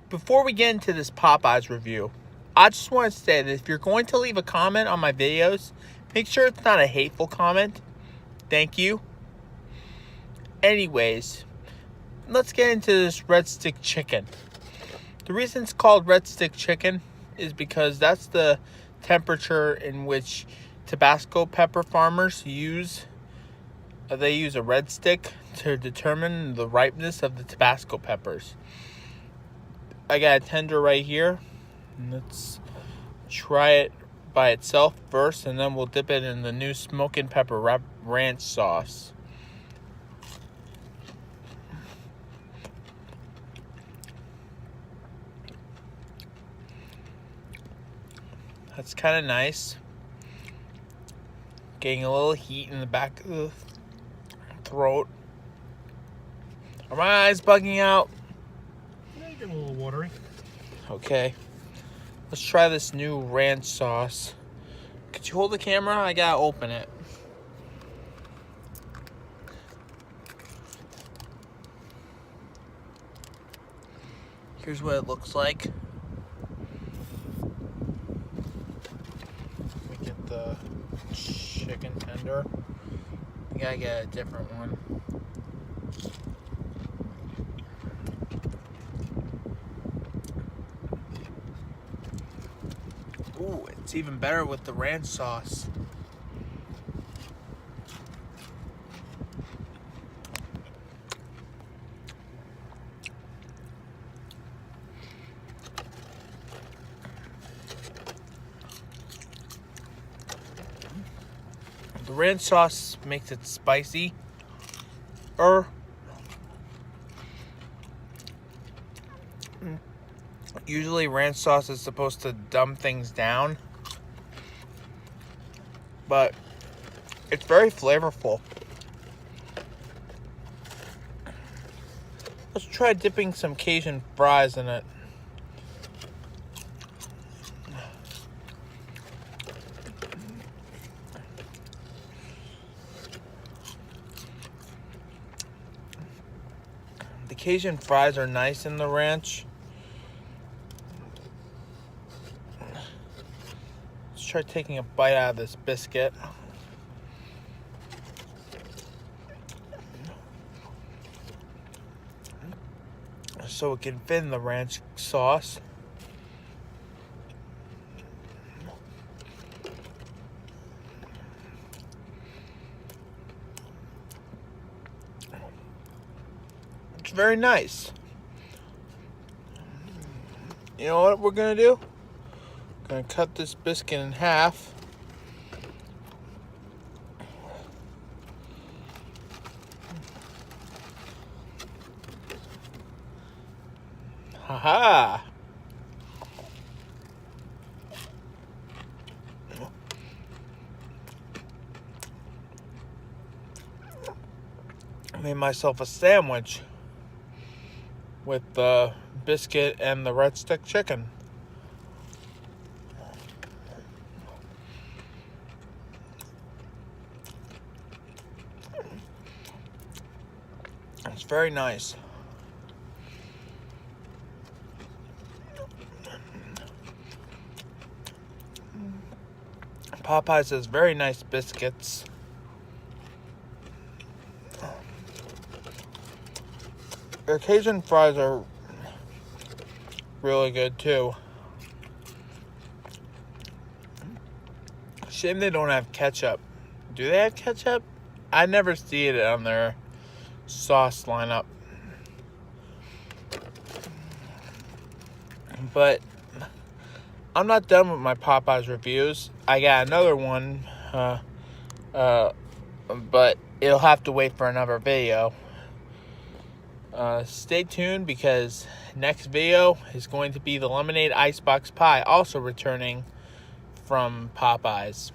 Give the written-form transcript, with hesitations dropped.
before we get into this Popeyes review, I just want to say that if you're going to leave a comment on my videos, make sure it's not a hateful comment. Thank you. Anyways, let's get into this red stick chicken. The reason it's called red stick chicken is because that's the temperature in which Tabasco pepper farmers use. They use a red stick to determine the ripeness of the Tabasco peppers. I got a tender right here. Let's try it by itself first, and then we'll dip it in the new smoking pepper ranch sauce. That's kind of nice. Getting a little heat in the back of the throat. Are my eyes bugging out? Yeah, you get a little watery. Okay. Let's try this new ranch sauce. Could you hold the camera? I gotta open it. Here's what it looks like. We get the chicken tender. We gotta get a different one. Ooh, it's even better with the ranch sauce. The ranch sauce makes it spicy. Usually ranch sauce is supposed to dumb things down, but it's very flavorful. Let's try dipping some Cajun fries in it. The Cajun fries are nice in the ranch. Let's try taking a bite out of this biscuit. So it can fit in the ranch sauce. It's very nice. You know what we're gonna do? Gonna cut this biscuit in half. Haha. I made myself a sandwich with the biscuit and the red stick chicken. It's very nice. Popeyes has very nice biscuits. Their Cajun fries are really good too. Shame they don't have ketchup. Do they have ketchup? I never see it on their sauce lineup. But I'm not done with my Popeyes reviews. I got another one, but it'll have to wait for another video. Stay tuned, because next video is going to be the lemonade icebox pie, also returning from Popeyes.